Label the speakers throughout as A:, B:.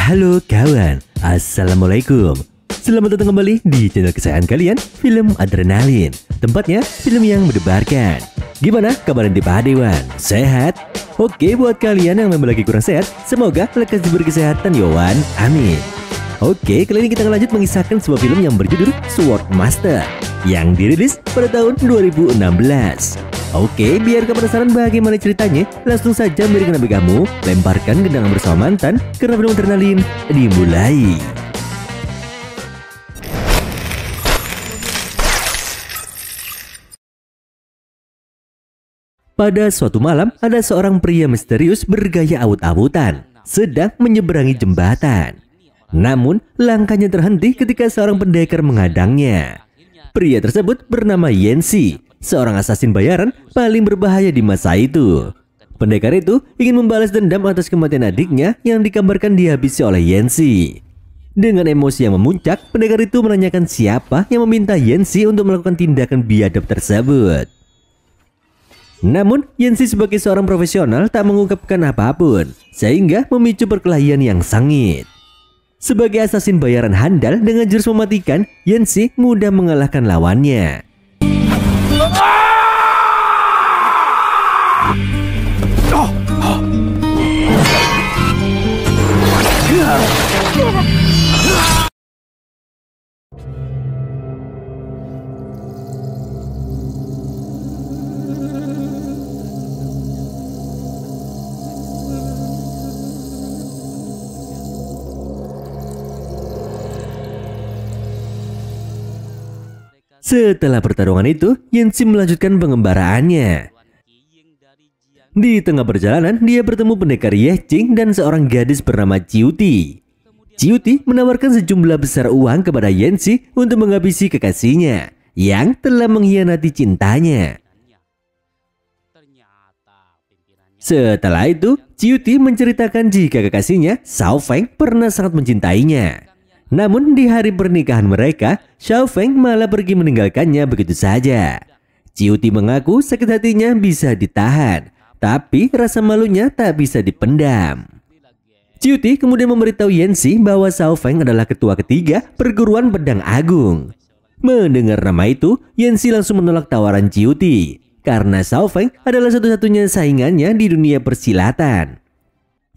A: Halo kawan, Assalamualaikum. Selamat datang kembali di channel kesayangan kalian, Film Adrenalin. Tempatnya film yang mendebarkan. Gimana kabar di Pak Dewan? Sehat? Oke, buat kalian yang memang lagi kurang sehat, semoga lekas diberi kesehatan Yowan. Amin. Oke, kali ini kita akan lanjut mengisahkan sebuah film yang berjudul Sword Master yang dirilis pada tahun 2016. Oke, biar kamu penasaran bagaimana ceritanya, langsung saja berikan HP kamu, lemparkan gendangan bersama mantan, karena film Adrenalin dimulai. Pada suatu malam, ada seorang pria misterius bergaya awut-awutan sedang menyeberangi jembatan. Namun, langkahnya terhenti ketika seorang pendekar menghadangnya. Pria tersebut bernama Yancy, seorang asasin bayaran paling berbahaya di masa itu. Pendekar itu ingin membalas dendam atas kematian adiknya yang dikabarkan dihabisi oleh Yancy. Dengan emosi yang memuncak, pendekar itu menanyakan siapa yang meminta Yancy untuk melakukan tindakan biadab tersebut. Namun, Yancy sebagai seorang profesional tak mengungkapkan apapun, sehingga memicu perkelahian yang sengit. Sebagai asasin bayaran handal dengan jurus mematikan, Yancy mudah mengalahkan lawannya. Setelah pertarungan itu, Yancy melanjutkan pengembaraannya. Di tengah perjalanan, dia bertemu pendekar Yeching dan seorang gadis bernama Ciuti. Ciuti menawarkan sejumlah besar uang kepada Yancy untuk menghabisi kekasihnya yang telah mengkhianati cintanya. Setelah itu, Ciuti menceritakan jika kekasihnya, Xiao Feng, pernah sangat mencintainya. Namun di hari pernikahan mereka, Xiao Feng malah pergi meninggalkannya begitu saja. Ciuti mengaku sakit hatinya bisa ditahan, tapi rasa malunya tak bisa dipendam. Ciuti kemudian memberitahu Yancy bahwa Xiao Feng adalah ketua ketiga perguruan pedang agung. Mendengar nama itu, Yancy langsung menolak tawaran Ciuti, karena Xiao Feng adalah satu-satunya saingannya di dunia persilatan.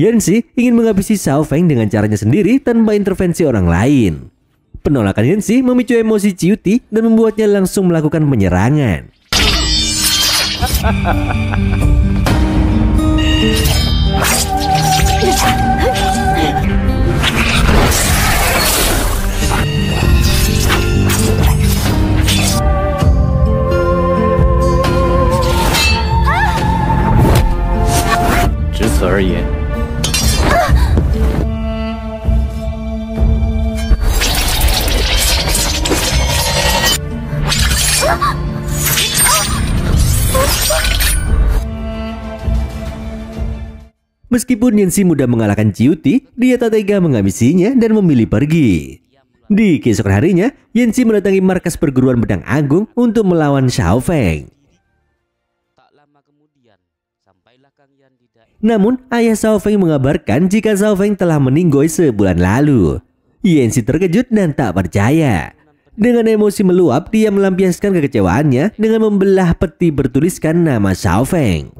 A: Yancy ingin menghabisi Xiao Feng dengan caranya sendiri tanpa intervensi orang lain. Penolakan Yancy memicu emosi Ciuti dan membuatnya langsung melakukan penyerangan. Meskipun Yancy mudah mengalahkan Ciuti, dia tak tega menghabisinya dan memilih pergi. Di keesokan harinya, Yancy mendatangi markas perguruan pedang agung untuk melawan Xiao Feng. Namun, ayah Xiao Feng mengabarkan jika Xiao Feng telah meninggoy sebulan lalu. Yancy terkejut dan tak percaya. Dengan emosi meluap, dia melampiaskan kekecewaannya dengan membelah peti bertuliskan nama Xiao Feng.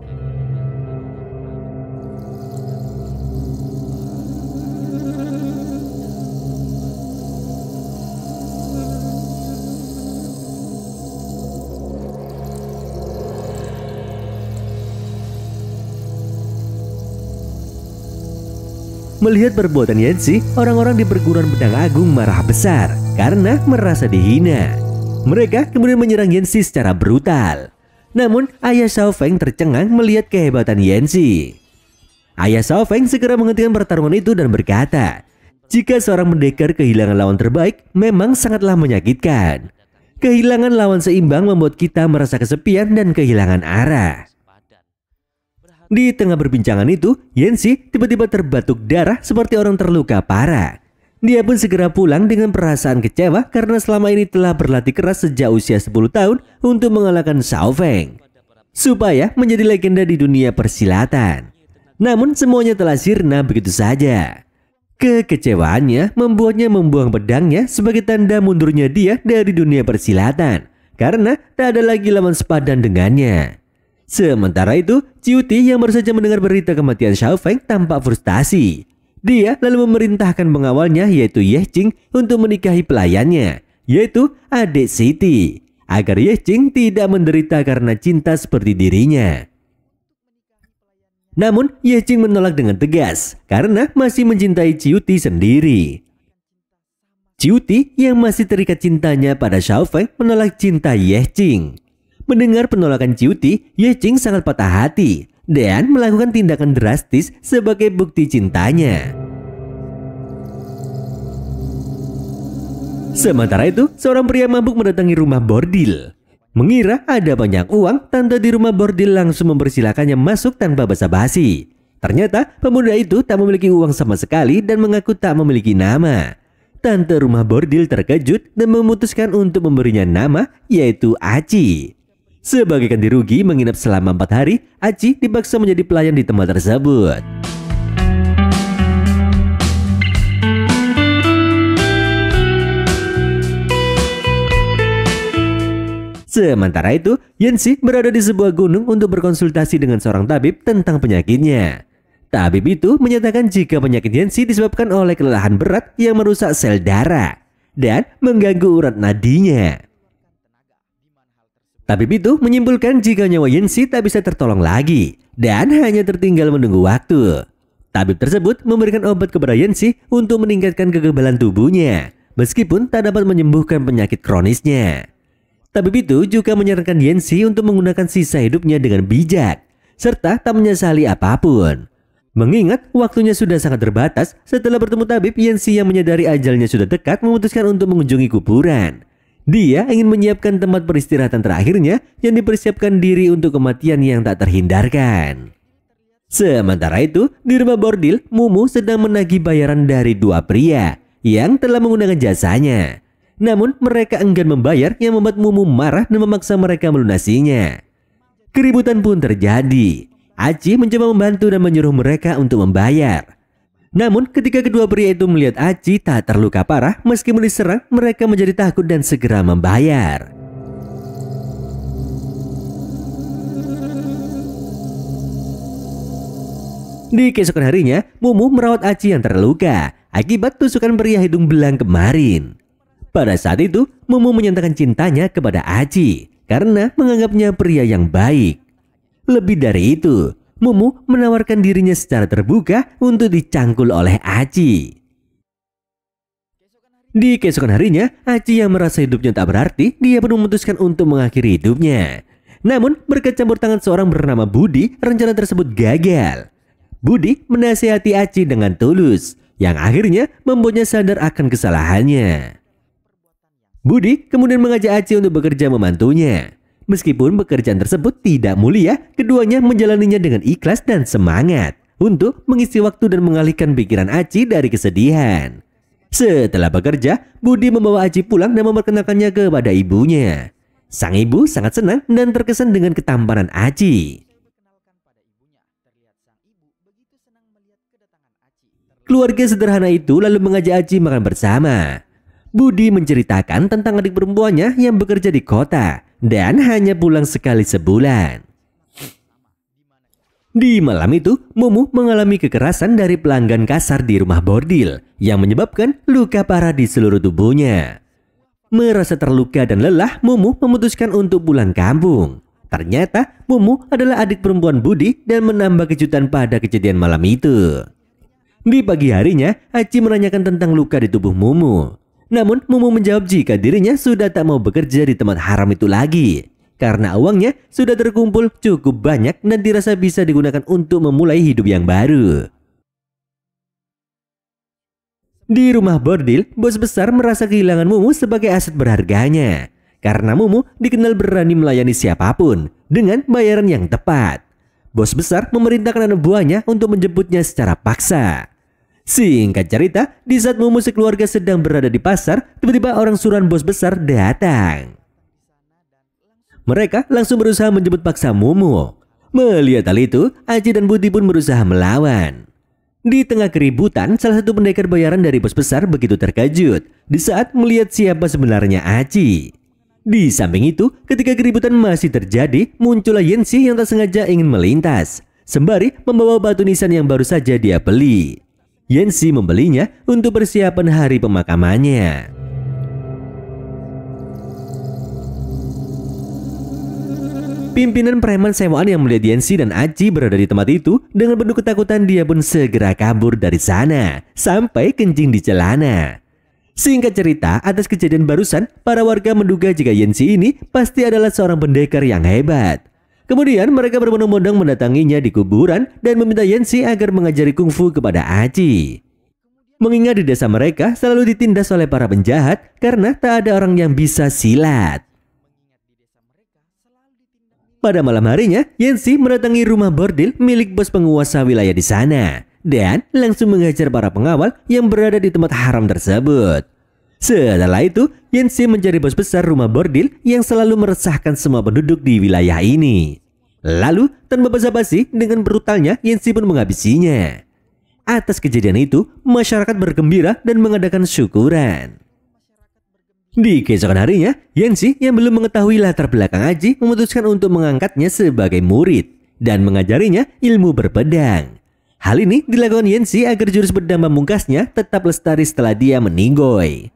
A: Melihat perbuatan Yancy, orang-orang di perguruan pedang agung marah besar karena merasa dihina. Mereka kemudian menyerang Yancy secara brutal. Namun, ayah Xiao Feng tercengang melihat kehebatan Yancy. Ayah Xiao Feng segera menghentikan pertarungan itu dan berkata, jika seorang pendekar kehilangan lawan terbaik, memang sangatlah menyakitkan. Kehilangan lawan seimbang membuat kita merasa kesepian dan kehilangan arah. Di tengah perbincangan itu, Yancy tiba-tiba terbatuk darah seperti orang terluka parah. Dia pun segera pulang dengan perasaan kecewa karena selama ini telah berlatih keras sejak usia 10 tahun untuk mengalahkan Xiao Feng, supaya menjadi legenda di dunia persilatan. Namun semuanya telah sirna begitu saja. Kekecewaannya membuatnya membuang pedangnya sebagai tanda mundurnya dia dari dunia persilatan karena tak ada lagi lawan sepadan dengannya. Sementara itu, Ciuti yang baru saja mendengar berita kematian Xiaofeng tampak frustasi. Dia lalu memerintahkan pengawalnya yaitu Ye Qing untuk menikahi pelayannya, yaitu adik Siti, agar Ye Qing tidak menderita karena cinta seperti dirinya. Namun, Ye Qing menolak dengan tegas karena masih mencintai Ciuti sendiri. Ciuti yang masih terikat cintanya pada Xiaofeng menolak cinta Ye Qing. Mendengar penolakan Ciuti, Ye Qing sangat patah hati dan melakukan tindakan drastis sebagai bukti cintanya. Sementara itu, seorang pria mabuk mendatangi rumah bordil. Mengira ada banyak uang, tante di rumah bordil langsung mempersilakannya masuk tanpa basa-basi. Ternyata pemuda itu tak memiliki uang sama sekali dan mengaku tak memiliki nama. Tante rumah bordil terkejut dan memutuskan untuk memberinya nama yaitu Aci. Sebagai ganti rugi menginap selama 4 hari, Aci dipaksa menjadi pelayan di tempat tersebut. Sementara itu, Yanxi berada di sebuah gunung untuk berkonsultasi dengan seorang tabib tentang penyakitnya. Tabib itu menyatakan jika penyakit Yanxi disebabkan oleh kelelahan berat yang merusak sel darah dan mengganggu urat nadinya. Tabib itu menyimpulkan jika nyawa Yanxi tak bisa tertolong lagi dan hanya tertinggal menunggu waktu. Tabib tersebut memberikan obat kepada Yanxi untuk meningkatkan kekebalan tubuhnya, meskipun tak dapat menyembuhkan penyakit kronisnya. Tabib itu juga menyarankan Yanxi untuk menggunakan sisa hidupnya dengan bijak, serta tak menyesali apapun. Mengingat waktunya sudah sangat terbatas, setelah bertemu tabib, Yanxi yang menyadari ajalnya sudah dekat memutuskan untuk mengunjungi kuburan. Dia ingin menyiapkan tempat peristirahatan terakhirnya yang dipersiapkan diri untuk kematian yang tak terhindarkan. Sementara itu, di rumah bordil, Mumu sedang menagih bayaran dari 2 pria yang telah menggunakan jasanya. Namun mereka enggan membayar yang membuat Mumu marah dan memaksa mereka melunasinya. Keributan pun terjadi. Aci mencoba membantu dan menyuruh mereka untuk membayar. Namun ketika kedua pria itu melihat Aci tak terluka parah meskipun diserang, mereka menjadi takut dan segera membayar. Di keesokan harinya, Mumu merawat Aci yang terluka akibat tusukan pria hidung belang kemarin. Pada saat itu, Mumu menyatakan cintanya kepada Aci karena menganggapnya pria yang baik. Lebih dari itu, Mumu menawarkan dirinya secara terbuka untuk dicangkul oleh Aci. Di keesokan harinya, Aci yang merasa hidupnya tak berarti, dia pun memutuskan untuk mengakhiri hidupnya. Namun, berkat campur tangan seorang bernama Budi, rencana tersebut gagal. Budi menasihati Aci dengan tulus, yang akhirnya membuatnya sadar akan kesalahannya. Budi kemudian mengajak Aci untuk bekerja membantunya. Meskipun pekerjaan tersebut tidak mulia, keduanya menjalaninya dengan ikhlas dan semangat untuk mengisi waktu dan mengalihkan pikiran Aci dari kesedihan. Setelah bekerja, Budi membawa Aci pulang dan memperkenalkannya kepada ibunya. Sang ibu sangat senang dan terkesan dengan ketampanan Aci. Keluarga sederhana itu lalu mengajak Aci makan bersama. Budi menceritakan tentang adik perempuannya yang bekerja di kota dan hanya pulang sekali sebulan. Di malam itu, Mumu mengalami kekerasan dari pelanggan kasar di rumah bordil yang menyebabkan luka parah di seluruh tubuhnya. Merasa terluka dan lelah, Mumu memutuskan untuk pulang kampung. Ternyata Mumu adalah adik perempuan Budi dan menambah kejutan pada kejadian malam itu. Di pagi harinya, Aci menanyakan tentang luka di tubuh Mumu. Namun Mumu menjawab jika dirinya sudah tak mau bekerja di tempat haram itu lagi karena uangnya sudah terkumpul cukup banyak dan dirasa bisa digunakan untuk memulai hidup yang baru. Di rumah bordil, bos besar merasa kehilangan Mumu sebagai aset berharganya karena Mumu dikenal berani melayani siapapun dengan bayaran yang tepat. Bos besar memerintahkan anak buahnya untuk menjemputnya secara paksa. Singkat cerita, di saat Mumu sekeluarga sedang berada di pasar, tiba-tiba orang suruhan bos besar datang. Mereka langsung berusaha menjemput paksa Mumu. Melihat hal itu, Aci dan Budi pun berusaha melawan. Di tengah keributan, salah satu pendekar bayaran dari bos besar begitu terkejut di saat melihat siapa sebenarnya Aci. Di samping itu, ketika keributan masih terjadi, muncullah Yanxi yang tak sengaja ingin melintas, sembari membawa batu nisan yang baru saja dia beli. Yanxi membelinya untuk persiapan hari pemakamannya. Pimpinan preman sewaan yang melihat Yanxi dan Aci berada di tempat itu dengan penuh ketakutan, dia pun segera kabur dari sana sampai kencing di celana. Singkat cerita, atas kejadian barusan, para warga menduga jika Yanxi ini pasti adalah seorang pendekar yang hebat. Kemudian mereka berbondong-bondong mendatanginya di kuburan dan meminta Yanxi agar mengajari kungfu kepada Aci. Mengingat di desa mereka selalu ditindas oleh para penjahat karena tak ada orang yang bisa silat. Pada malam harinya, Yanxi mendatangi rumah bordil milik bos penguasa wilayah di sana dan langsung menghajar para pengawal yang berada di tempat haram tersebut. Setelah itu, Yanxi mencari bos besar rumah bordil yang selalu meresahkan semua penduduk di wilayah ini. Lalu, tanpa basa-basi, dengan brutalnya Yanxi pun menghabisinya. Atas kejadian itu, masyarakat bergembira dan mengadakan syukuran. Di keesokan harinya, Yanxi yang belum mengetahui latar belakang Aci memutuskan untuk mengangkatnya sebagai murid dan mengajarinya ilmu berpedang. Hal ini dilakukan Yanxi agar jurus pedang pamungkasnya tetap lestari setelah dia meninggoy.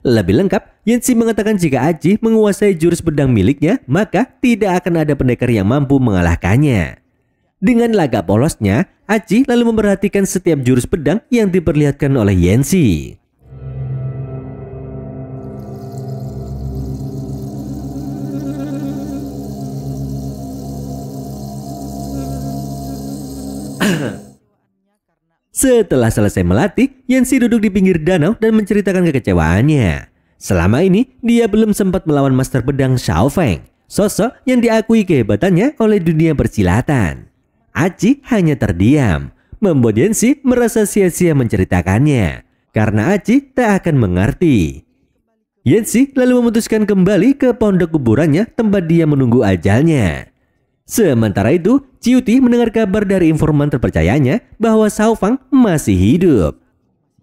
A: Lebih lengkap, Yanxi mengatakan jika Aci menguasai jurus pedang miliknya, maka tidak akan ada pendekar yang mampu mengalahkannya. Dengan lagak polosnya, Aci lalu memperhatikan setiap jurus pedang yang diperlihatkan oleh Yanxi. Setelah selesai melatih, Yanxi duduk di pinggir danau dan menceritakan kekecewaannya. Selama ini, dia belum sempat melawan master pedang Xiaofeng, sosok yang diakui kehebatannya oleh dunia persilatan. Aci hanya terdiam, membuat Yanxi merasa sia-sia menceritakannya, karena Aci tak akan mengerti. Yanxi lalu memutuskan kembali ke pondok kuburannya tempat dia menunggu ajalnya. Sementara itu, Ciuti mendengar kabar dari informan terpercayanya bahwa Xiaofeng masih hidup.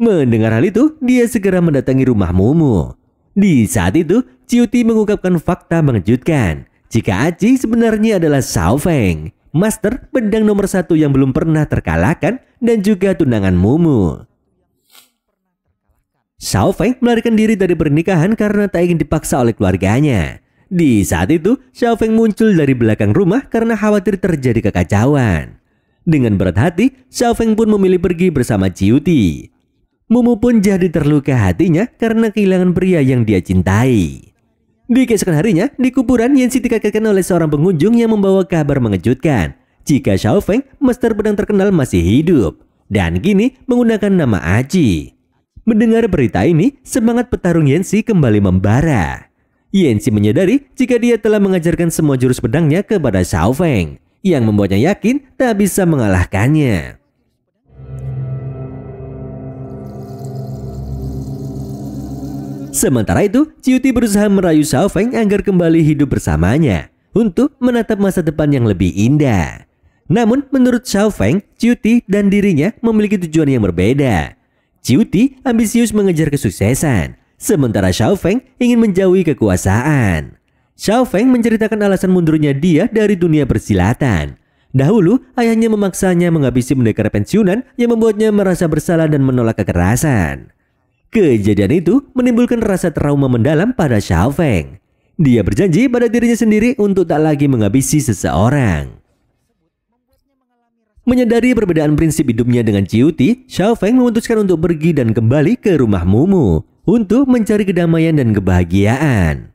A: Mendengar hal itu, dia segera mendatangi rumah Mumu. Di saat itu, Ciuti mengungkapkan fakta mengejutkan jika Aci sebenarnya adalah Xiaofeng, master pedang nomor 1 yang belum pernah terkalahkan dan juga tunangan Mumu. Xiaofeng melarikan diri dari pernikahan karena tak ingin dipaksa oleh keluarganya. Di saat itu, Xiaofeng muncul dari belakang rumah karena khawatir terjadi kekacauan. Dengan berat hati, Xiaofeng pun memilih pergi bersama Ciuti. Mumu pun jadi terluka hatinya karena kehilangan pria yang dia cintai. Di keesokan harinya, di kuburan Yanxi dikagetkan oleh seorang pengunjung yang membawa kabar mengejutkan jika Xiaofeng, master pedang terkenal, masih hidup dan kini menggunakan nama Aci. Mendengar berita ini, semangat petarung Yanxi kembali membara. Yanxi menyadari jika dia telah mengajarkan semua jurus pedangnya kepada Xiaofeng, yang membuatnya yakin tak bisa mengalahkannya. Sementara itu, Ciuti berusaha merayu Xiaofeng agar kembali hidup bersamanya untuk menatap masa depan yang lebih indah. Namun, menurut Xiaofeng, Ciuti dan dirinya memiliki tujuan yang berbeda. Ciuti ambisius mengejar kesuksesan, sementara Xiaofeng ingin menjauhi kekuasaan. Xiaofeng menceritakan alasan mundurnya dia dari dunia persilatan. Dahulu, ayahnya memaksanya menghabisi pendekar pensiunan yang membuatnya merasa bersalah dan menolak kekerasan. Kejadian itu menimbulkan rasa trauma mendalam pada Xiaofeng. Dia berjanji pada dirinya sendiri untuk tak lagi menghabisi seseorang. Menyadari perbedaan prinsip hidupnya dengan Ciuti, Xiaofeng memutuskan untuk pergi dan kembali ke rumah Mumu untuk mencari kedamaian dan kebahagiaan.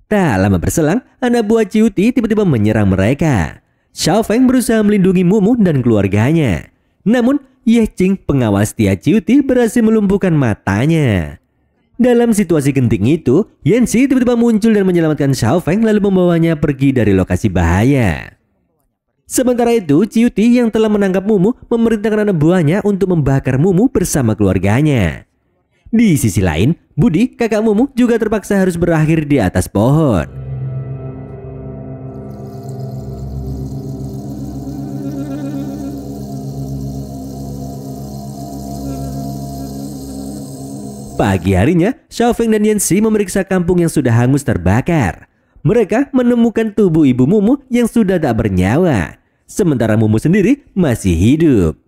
A: Tak lama berselang, anak buah Ciuti tiba-tiba menyerang mereka. Xiaofeng berusaha melindungi Mumu dan keluarganya. Namun, Ye Qing, pengawal setia Ciuti, berhasil melumpuhkan matanya. Dalam situasi genting itu, Yanxi tiba-tiba muncul dan menyelamatkan Xiaofeng lalu membawanya pergi dari lokasi bahaya. Sementara itu, Ciuti yang telah menangkap Mumu memerintahkan anak buahnya untuk membakar Mumu bersama keluarganya. Di sisi lain, Budi, kakak Mumu, juga terpaksa harus berakhir di atas pohon. Pagi harinya, Xiaofeng dan Yanxi memeriksa kampung yang sudah hangus terbakar. Mereka menemukan tubuh ibu Mumu yang sudah tak bernyawa, sementara Mumu sendiri masih hidup.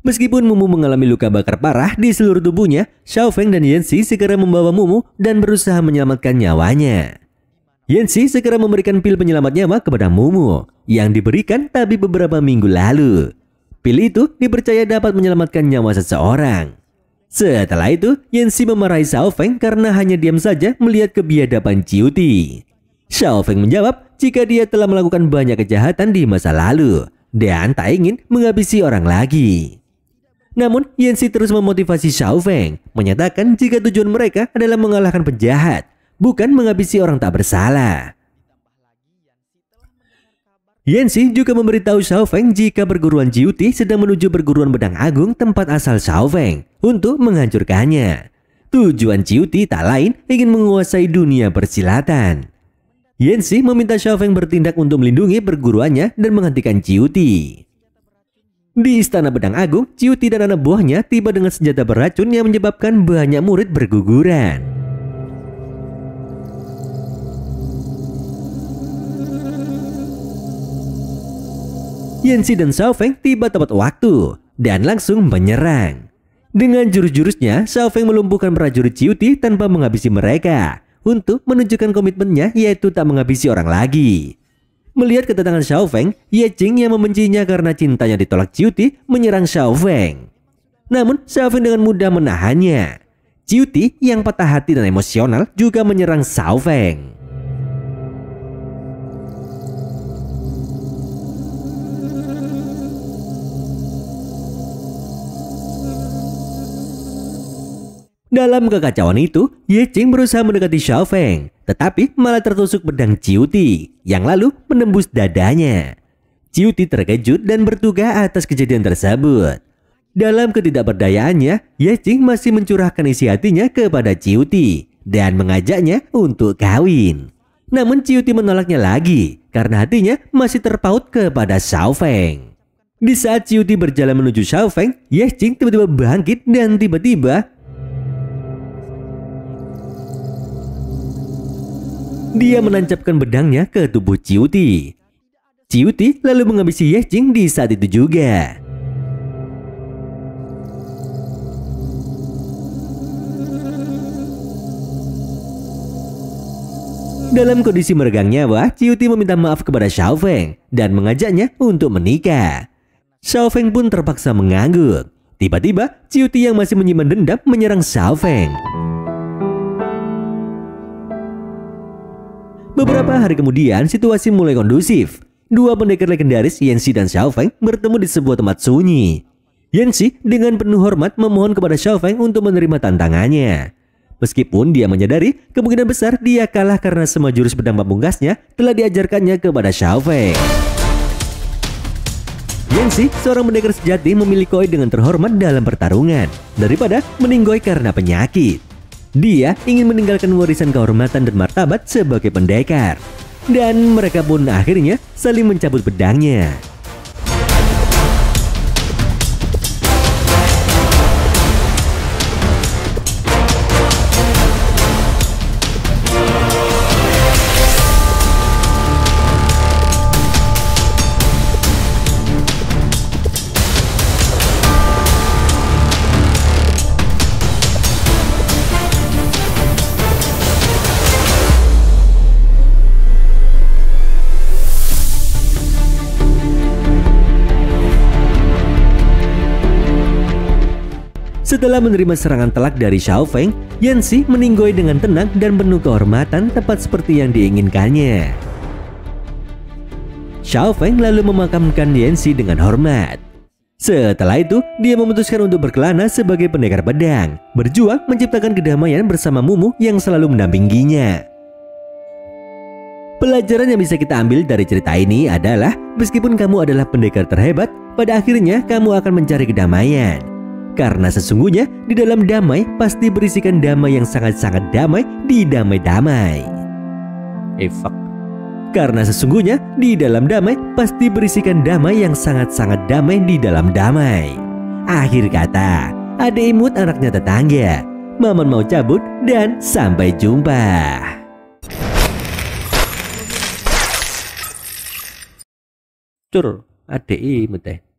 A: Meskipun Mumu mengalami luka bakar parah di seluruh tubuhnya, Xiaofeng dan Yanxi segera membawa Mumu dan berusaha menyelamatkan nyawanya. Yanxi segera memberikan pil penyelamat nyawa kepada Mumu yang diberikan tapi beberapa minggu lalu. Pil itu dipercaya dapat menyelamatkan nyawa seseorang. Setelah itu, Yanxi memarahi Xiaofeng karena hanya diam saja melihat kebiadaban Ciuti. Xiaofeng menjawab jika dia telah melakukan banyak kejahatan di masa lalu dan tak ingin menghabisi orang lagi. Namun, Yanxi terus memotivasi Xiaofeng, menyatakan jika tujuan mereka adalah mengalahkan penjahat, bukan menghabisi orang tak bersalah. Yanxi juga memberitahu Xiaofeng jika perguruan Ciuti sedang menuju perguruan pedang agung tempat asal Xiaofeng untuk menghancurkannya. Tujuan Ciuti tak lain ingin menguasai dunia persilatan. Yanxi meminta Xiaofeng bertindak untuk melindungi perguruannya dan menghentikan Ciuti. Di istana pedang agung, Ciuti dan anak buahnya tiba dengan senjata beracun yang menyebabkan banyak murid berguguran. Yanxi dan Xiaofeng tiba tepat waktu dan langsung menyerang. Dengan jurus-jurusnya, Xiaofeng melumpuhkan prajurit Ciuti tanpa menghabisi mereka untuk menunjukkan komitmennya, yaitu tak menghabisi orang lagi. Melihat kedatangan Xiaofeng, Ye Jing yang membencinya karena cintanya ditolak Ciuti menyerang Xiaofeng. Namun Xiaofeng dengan mudah menahannya. Ciuti yang patah hati dan emosional juga menyerang Xiaofeng. Dalam kekacauan itu, Ye Jing berusaha mendekati Xiaofeng, tetapi malah tertusuk pedang Ciuti yang lalu menembus dadanya. Ciuti terkejut dan berduka atas kejadian tersebut. Dalam ketidakberdayaannya, Ye Jing masih mencurahkan isi hatinya kepada Ciuti dan mengajaknya untuk kawin. Namun Ciuti menolaknya lagi karena hatinya masih terpaut kepada Xiaofeng. Di saat Ciuti berjalan menuju Xiaofeng, Ye Jing tiba-tiba bangkit dan tiba-tiba dia menancapkan pedangnya ke tubuh Ciuti. Ciuti lalu menghabisi Ye Jing di saat itu juga. Dalam kondisi meregang nyawa, Ciuti meminta maaf kepada Xiaofeng dan mengajaknya untuk menikah. Xiaofeng pun terpaksa mengangguk. Tiba-tiba, Ciuti yang masih menyimpan dendam menyerang Xiaofeng. Beberapa hari kemudian, situasi mulai kondusif. Dua pendekar legendaris, Yanxi dan Xiaofeng, bertemu di sebuah tempat sunyi. Yanxi dengan penuh hormat memohon kepada Xiaofeng untuk menerima tantangannya. Meskipun dia menyadari kemungkinan besar dia kalah karena semua jurus pedang pamungkasnya telah diajarkannya kepada Xiaofeng. Yanxi, seorang pendekar sejati, memilih Koi dengan terhormat dalam pertarungan daripada meninggoy karena penyakit. Dia ingin meninggalkan warisan kehormatan dan martabat sebagai pendekar. Dan mereka pun akhirnya saling mencabut pedangnya. Setelah menerima serangan telak dari Xiaofeng, Yanxi meninggoy dengan tenang dan penuh kehormatan tepat seperti yang diinginkannya. Xiaofeng lalu memakamkan Yanxi dengan hormat. Setelah itu, dia memutuskan untuk berkelana sebagai pendekar pedang, berjuang menciptakan kedamaian bersama Mumu yang selalu mendampinginya. Pelajaran yang bisa kita ambil dari cerita ini adalah meskipun kamu adalah pendekar terhebat, pada akhirnya kamu akan mencari kedamaian. Karena sesungguhnya di dalam damai pasti berisikan damai yang sangat-sangat damai di damai-damai. Fuck. Karena sesungguhnya di dalam damai pasti berisikan damai yang sangat-sangat damai di dalam damai. Akhir kata, adik imut anaknya tetangga. Maman mau cabut dan sampai jumpa. Cur, adik imut teh.